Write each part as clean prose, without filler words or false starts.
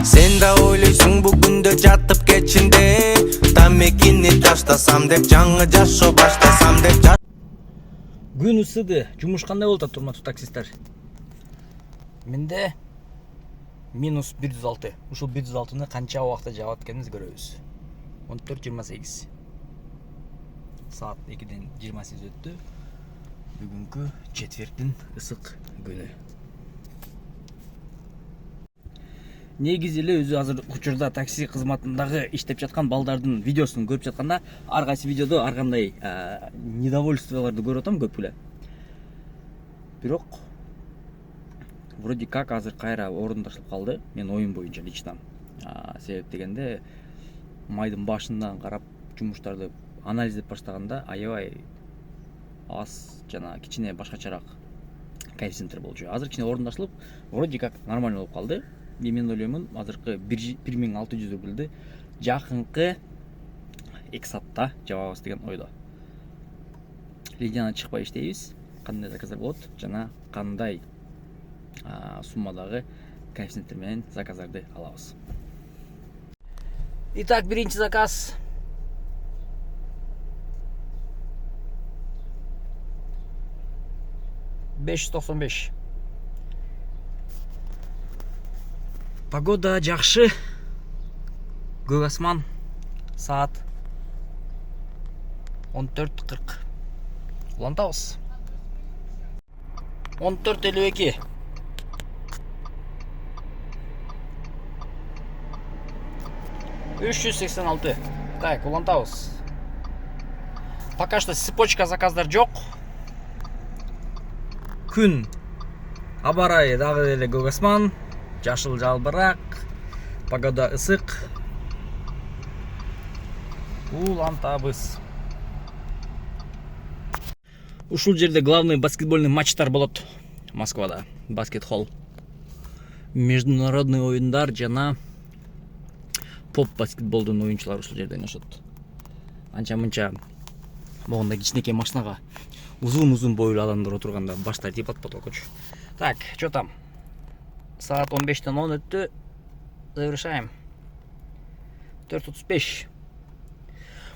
Sen de ойлойсуң бүгүндө жатып кечинде тамекини таштасам деп жаңы жашоо баштасам деп. Күн ысыды. Жумуш кандай болуп атат, урматтуу таксисттер? Менде минус 106. Ушул 106-ны канча убакытта жаап атканыбызды көрөбүз. 14:28. Саат 2-ден 28 өттү. Бүгүнкү четверктин ысык күнү. Негизи эле өзү азыр учурда такси кызматындагы иштеп жаткан балдардын видеосун көрүп жатканда, ар кайсы видеодо ар кандай недовольстволорду көрүп атам көп эле. Бирок вроде как азыр кайра орундашылып калды. Мен оюм боюнча лично. Себеп дегенде майдын башынан карап жумуштарды анализдеп баштаганда аябай аз жана кичине башкачараак коэффициенттер болчу. Азыр кичине орундашылып, вроде как нормально болуп калды. Мен ойлоймун, азыркы 1600 рубльды жакынкы 2 саатта жабабыз деген ойдо. Линиядан чыкпай иштейбиз. Кандай заказдар болот жана кандай суммадагы коэффициенттер менен заказдарды алабыз. Итак, биринчи заказ. $595. Погода жакшы. Көк асман. Саат 14:40. Улантабыз. 14:52. $386. Так, улантабыз. Пока что цепочка заказдар жок. Күн аба ырайы дагы эле көк асман, жашыл жалбырак, погода ысык. Улантабыз. Ушул жерде главный баскетбольный матчтар болот Москвада. Баскет-холл. Международный оюндар жана поп баскетболдун оюнчулары ушул жерде ойношот. Анча-мынча могундай кичинекей машинага узун бойлуу адамдар отурганда баштай тип атпат окучу. Так, что там? Саат 15:10 өттү. Завершаем. 4:35.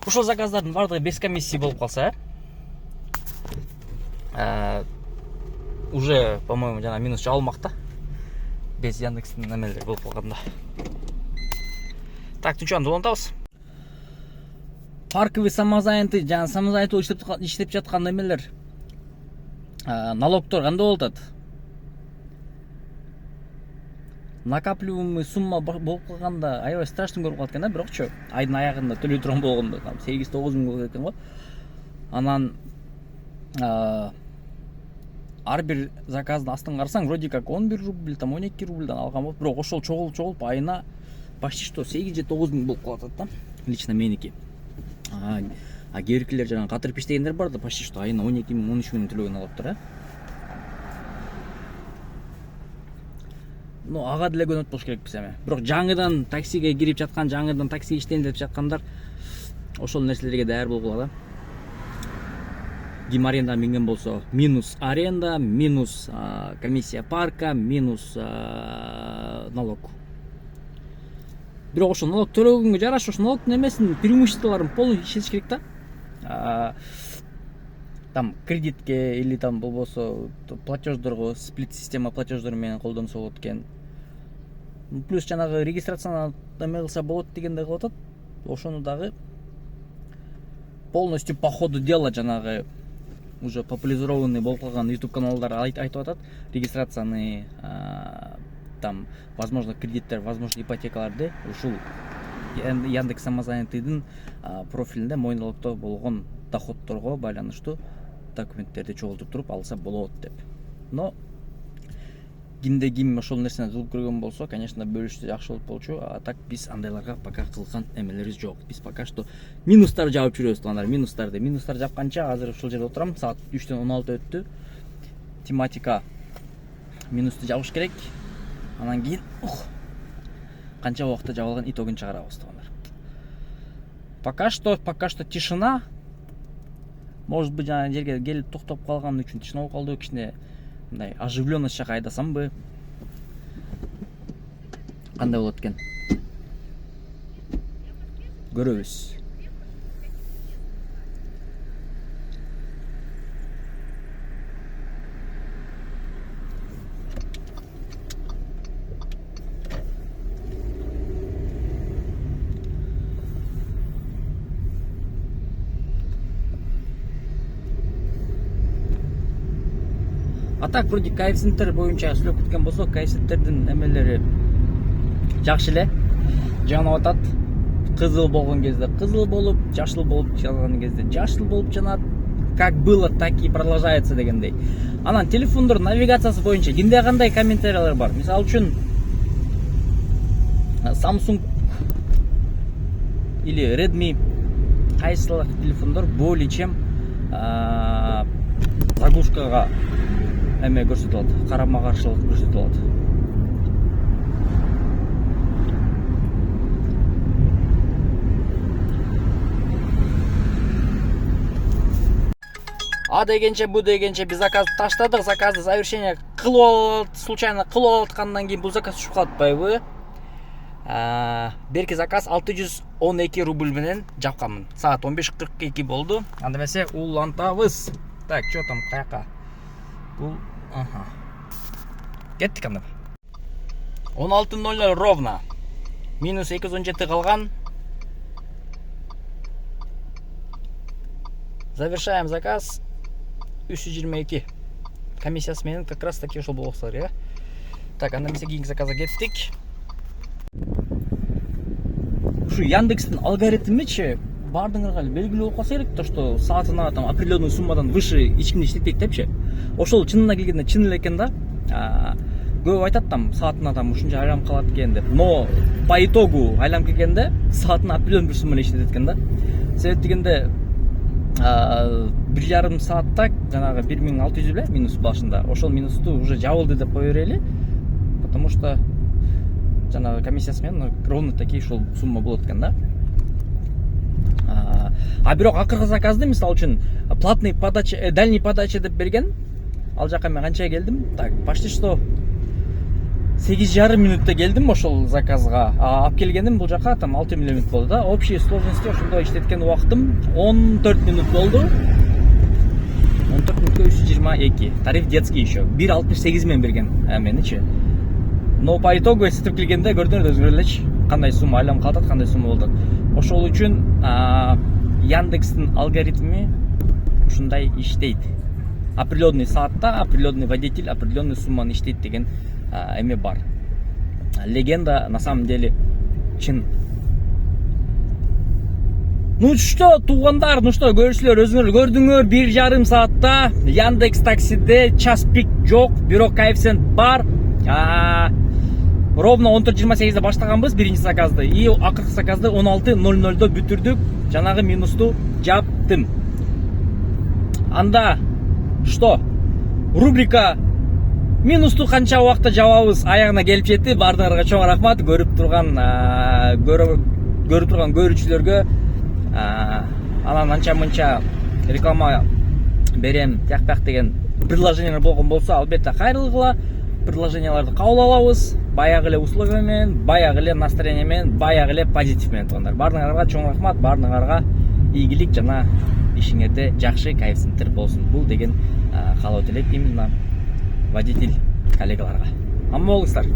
Ушул заказдардын бардыгы без комиссии болуп калса, уже, по-моему, жана минус жабылмакта. Без Яндекстин немелери болуп калганда. Так, тынчуанды улантабыз. Парковый самозанятый, жана самозанятый иштеп жаткан немелер. Налогтор кандай болуп атат? Накапливаемый сумма болуп калганда аябай страшный көрүп калат экен да, бирокчу айдын аягында төлөй турган болгондо 8-9 миң болот экен го. Анан ар бир заказдын астын карасаң, вроде как 11 рубль, там 12 рубльдан алган болуп, бирок ошол чогулуп айына почти что 8-9 миң болуп калат да. Лично меники. Кээ биркилер жана катырып иштегендер бар да, почти что айына 12 миң, 13 миң төлөгөн налогтор, Ну, ага деле көнөт болуш керекпиз эми. Бирок жаңыдан таксиге кирип жаткан, жаңыдан такси иштейин деп жаткандар ошол нерселерге даяр болуп калат. Ким аренда минген болсо, минус аренда, минус комиссия парка, минус налог. Бирок ошол налог төлөгөнгө жараша ошол налогдун эмесин преимуществолорун полностью ишетиш керек да. Там кредитке или там болбосо платеждорго, сплит система платеждор менен колдонсо болот экен. Плюс жанагы регистрацияны эме кылса болот дегенде кылып атат. Ошону дагы полностью по ходу дела жанагы уже популяризированный болуп калган YouTube каналдар айтып атат. Регистрацияны там возможно кредиттер, возможно ипотекаларды ушул Яндекс самозанятыйдын профилинде мойнолуктоо болгон доходторго байланыштуу документтерди чогултуп туруп алса болот деп. Но кимде ким ошол нерсени кылып көргөн болсо, конечно, бөлүшсө жакшы болуп болчу. А так биз андайларга пока кылган эмелерибиз жок. Биз пока что минустар жаап жүрөбүз, туугандар, минустар жапканча азыр ушул жерде отурам. Саат 3:16 өттү. Тематика минусту жабыш керек. Анан кийин канча убакытта жабылган итогун чыгарабыз, туугандар. Пока что тишина. Может быть, жана жерге келип токтоп калган үчүн тишина болуп калды, кичине мындай оживленность жака айдасамбы. кандай болот экен көрөбүз. А так вроде коэффициенттер боюнча сүйлөп кеткен болсок, коэффициенттердин эмелери жакшы эле жанып атат. Кызыл болгон кезде кызыл болуп, жашыл болуп жанган кезде жашыл болуп жанат. Как было, так и продолжается дегендей. Анан телефондор навигациясы боюнча кимде кандай комментариялар бар? Мисалы үчүн Samsung или Redmi кайсылык телефондор более чем заглушкага эме көрсөтүп алат, карама каршылык көрсөтүп алат. А дегенче, бу дегенче биз заказ таштадык, заказды завершение кылып алып, случайно кылып аткандан кийин бул заказ түшүп калатпайбы? Берки заказ 612 рубль менен жапканмын. Саат 15:42 болду. Анда эмесе улантабыз. Так, что там, каяка? Ага. Кеттик анда. 16:00 ровно. Минус 217 калган. Завершаем заказ. 322. Комиссиясы менен как раз таки ошол болсо керек. Так, анда эмесе кийинки заказга кеттик. Ушу Яндекстин алгоритмичи бардыңарга эле белгилүү болуп калса керек, то что саатына там определенный суммадан выше эч кимди иштетпейт депчи. Ошол чынына келгенде чын эле экен да. Көп айтат там саатына там ушунча айланып калат экен деп. Но по итогу айланып келгенде саатына определенный бир сумманы иштетет экен да. Себеп дегенде 1,5 саатта жанагы 1600 эле минус башында. Ошол минусту уже жабылды деп кое берели. Потому что жанагы комиссиясы менен ровно такие ушул сумма болот экен да. А бирок акыркы заказды мисалы үчүн платный подача, дальний подача деп берген. Ал жака мен канча келдим? Так, почти что 8,5 минутта келдим ошол заказга. Алып келгеним бул жака там 6 минут болду да. Общий сложности ошондо иштеткен убактым 14 минут болду. 14 минутка 322. Тариф детский еще. 1,68 менен берген меничи. Но по итогу эсептеп келгенде көрдүңөр өзүңөр элечи кандай сумма айланып калат, кандай сумма болот. Ошол үчүн Яндекстин алгоритми ушундай иштейт. Определенный саатта, определенный водитель, определенный сумманы иштейт деген эме бар. Легенда на самом деле чын. Ну что, туугандар, ну что, көрүүчүлөр, өзүңөр көрдүңөр, 1,5 саатта Яндекс таксиде час пик жок, бирок коэффициент бар. Ровно 14:28 баштаганбыз биринчи заказды. И акыркы заказды 16:00 бүтүрдүк. Жанагы минусту жаптым. Анда что? Рубрика минусту канча убакта жабабыз аягына келип жетти. Бардыңарга чоң рахмат. Көрүп турган көрүүчүлөргө анан анча-мынча реклама берем, тияк деген предложениялар болгон болсо, албетте кайрылгыла. Предложенияларды кабыл алабыз. Баягы эле условия менен, баягы эле настроение менен, баягы эле позитив менен туугандар. Бардыңарга чоң рахмат, бардыңарга ийгилик жана ишиңерде жакшы коэффициенттер болсун. Бул деген каалоо тилейт именно водитель коллегаларга. Аман болуңуздар.